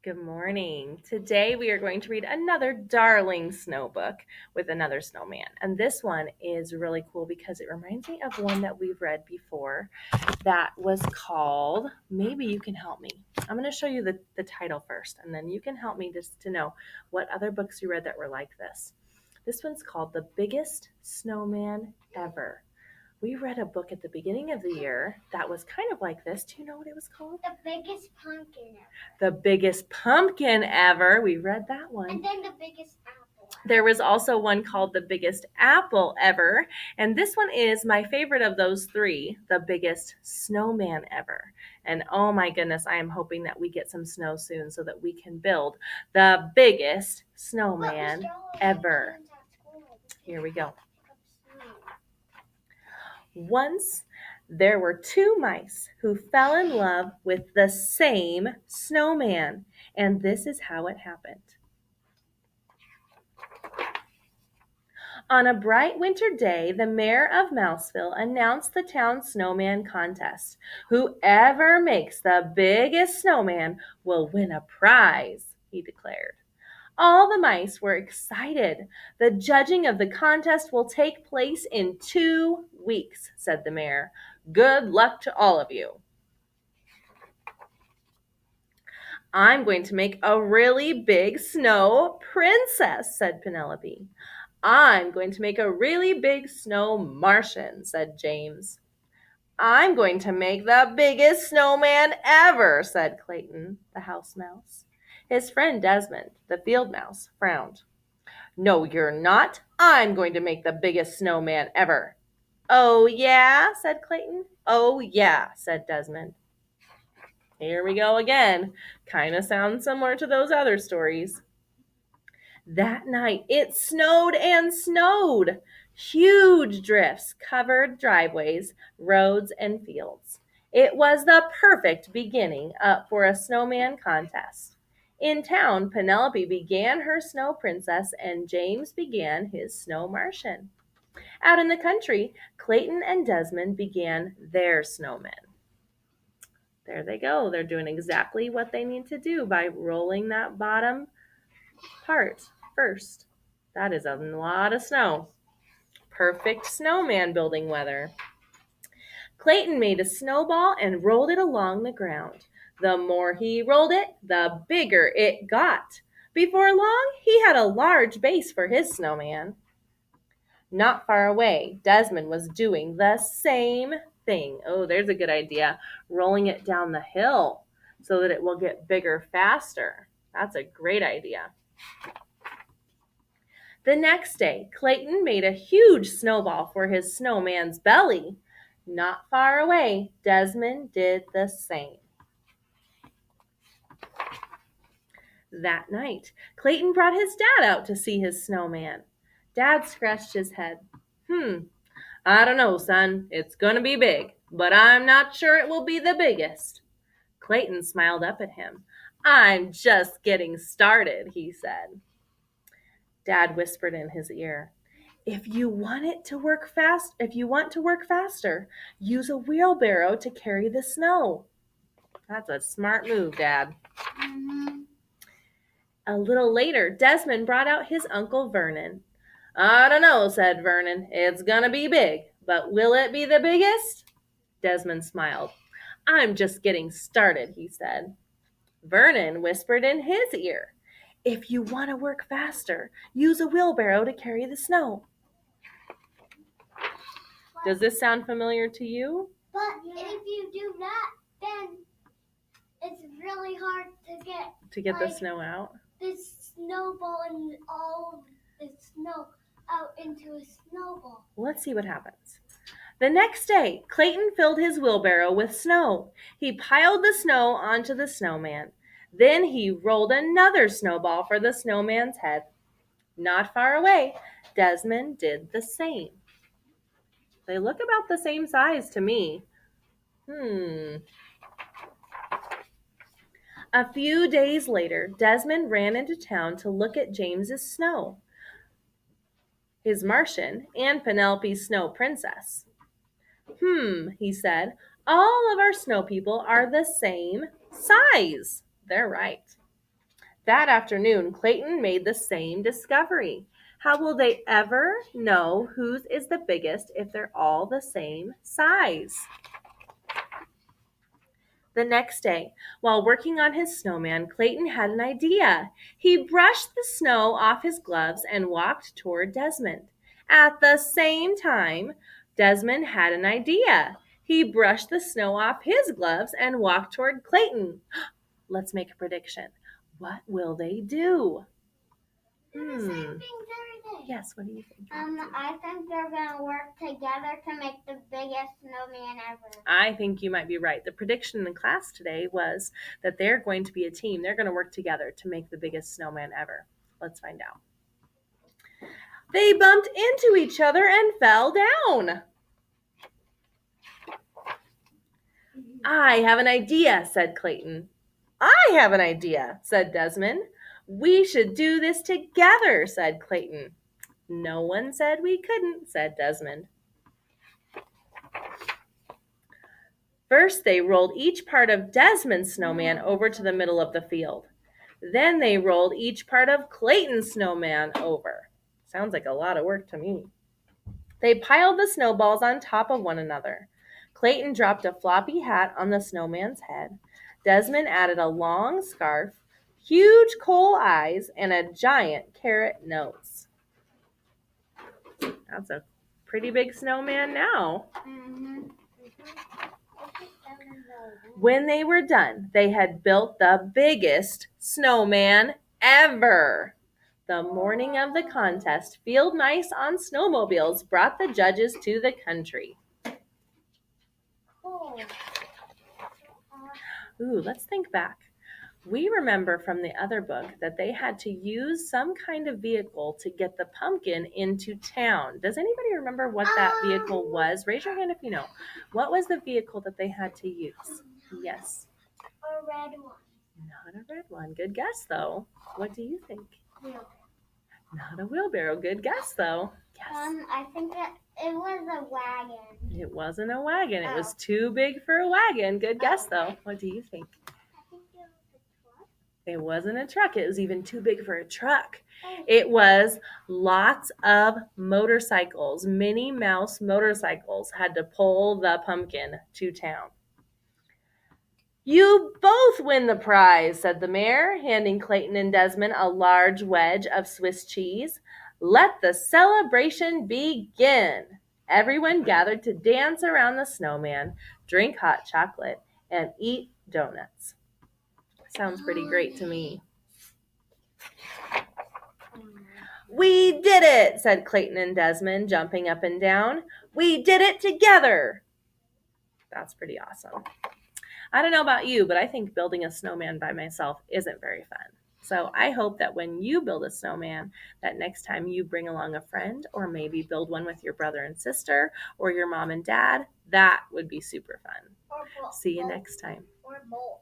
Good morning. Today we are going to read another darling snow book with another snowman. And this one is really cool because it reminds me of one that we've read before that was called Maybe You Can Help Me. I'm going to show you the title first, and then you can help me just to know what other books you read that were like this. This one's called The Biggest Snowman Ever. We read a book at the beginning of the year that was kind of like this. Do you know what it was called? The biggest pumpkin ever. The Biggest Pumpkin Ever. We read that one. And then the biggest apple. There was also one called The Biggest Apple Ever. And this one is my favorite of those three, The Biggest Snowman Ever. And oh my goodness, I am hoping that we get some snow soon so that we can build the biggest snowman ever. Here we go. Once there were two mice who fell in love with the same snowman, and this is how it happened. On a bright winter day, the mayor of Mouseville announced the town snowman contest. Whoever makes the biggest snowman will win a prize, he declared. All the mice were excited. The judging of the contest will take place in 2 weeks, said the mayor. Good luck to all of you. I'm going to make a really big snow princess, said Penelope. I'm going to make a really big snow Martian, said James. I'm going to make the biggest snowman ever, said Clayton, the house mouse. His friend Desmond, the field mouse, frowned. No, you're not. I'm going to make the biggest snowman ever. Oh, yeah, said Clayton. Oh, yeah, said Desmond. Here we go again. Kind of sounds similar to those other stories. That night, it snowed and snowed. Huge drifts covered driveways, roads, and fields. It was the perfect beginning for a snowman contest. In town, Penelope began her snow princess and James began his snow Martian. Out in the country, Clayton and Desmond began their snowmen. There they go. They're doing exactly what they need to do by rolling that bottom part first. That is a lot of snow. Perfect snowman building weather. Clayton made a snowball and rolled it along the ground. The more he rolled it, the bigger it got. Before long, he had a large base for his snowman. Not far away, Desmond was doing the same thing. Oh, there's a good idea. Rolling it down the hill so that it will get bigger faster. That's a great idea. The next day, Clayton made a huge snowball for his snowman's belly. Not far away, Desmond did the same. That night, Clayton brought his dad out to see his snowman. Dad scratched his head. I don't know, son. It's gonna be big, but I'm not sure it will be the biggest. Clayton smiled up at him. I'm just getting started, he said. Dad whispered in his ear. If you want to work faster, use a wheelbarrow to carry the snow. That's a smart move, Dad. Mm-hmm. A little later, Desmond brought out his Uncle Vernon. I don't know, said Vernon. It's gonna be big, but will it be the biggest? Desmond smiled. I'm just getting started, he said. Vernon whispered in his ear. If you want to work faster, use a wheelbarrow to carry the snow. Does this sound familiar to you? But if you do that, then it's really hard to get the snow out? This snowball and all the snow out into a snowball. Let's see what happens. The next day, Clayton filled his wheelbarrow with snow. He piled the snow onto the snowman. Then he rolled another snowball for the snowman's head. Not far away, Desmond did the same. They look about the same size to me. A few days later, Desmond ran into town to look at James's snow, his Martian, and Penelope's snow princess. He said, all of our snow people are the same size. They're right. That afternoon, Clayton made the same discovery. How will they ever know whose is the biggest if they're all the same size? The next day, while working on his snowman, Clayton had an idea. He brushed the snow off his gloves and walked toward Desmond. At the same time, Desmond had an idea. He brushed the snow off his gloves and walked toward Clayton. Let's make a prediction. What will they do? Do the same things every day. Yes, what do you think? I think they're gonna work together to make the biggest snowman ever. I think you might be right. The prediction in class today was that they're going to be a team. They're going to work together to make the biggest snowman ever. Let's find out. They bumped into each other and fell down. I have an idea, said Clayton. I have an idea, said Desmond. We should do this together, said Clayton. No one said we couldn't, said Desmond. First, they rolled each part of Desmond's snowman over to the middle of the field. Then they rolled each part of Clayton's snowman over. Sounds like a lot of work to me. They piled the snowballs on top of one another. Clayton dropped a floppy hat on the snowman's head. Desmond added a long scarf, huge coal eyes, and a giant carrot nose. That's a pretty big snowman now. When they were done, they had built the biggest snowman ever. The morning of the contest, field mice on snowmobiles brought the judges to the country. Ooh, let's think back. We remember from the other book that they had to use some kind of vehicle to get the pumpkin into town. Does anybody remember what that vehicle was? Raise your hand if you know. What was the vehicle that they had to use? Yes. A red one. Not a red one. Good guess, though. What do you think? Wheelbarrow. Not a wheelbarrow. Good guess, though. Yes. I think it was a wagon. It wasn't a wagon. It was too big for a wagon. Good guess, though. What do you think? I think it was a truck. It wasn't a truck. It was even too big for a truck. It was lots of motorcycles. Minnie Mouse motorcycles had to pull the pumpkin to town. You both win the prize, said the mayor, handing Clayton and Desmond a large wedge of Swiss cheese. Let the celebration begin. Everyone gathered to dance around the snowman, drink hot chocolate, and eat donuts. Sounds pretty great to me. We did it, said Clayton and Desmond, jumping up and down. We did it together. That's pretty awesome. I don't know about you, but I think building a snowman by myself isn't very fun. So I hope that when you build a snowman, that next time you bring along a friend or maybe build one with your brother and sister or your mom and dad. That would be super fun. See you next time. Or both.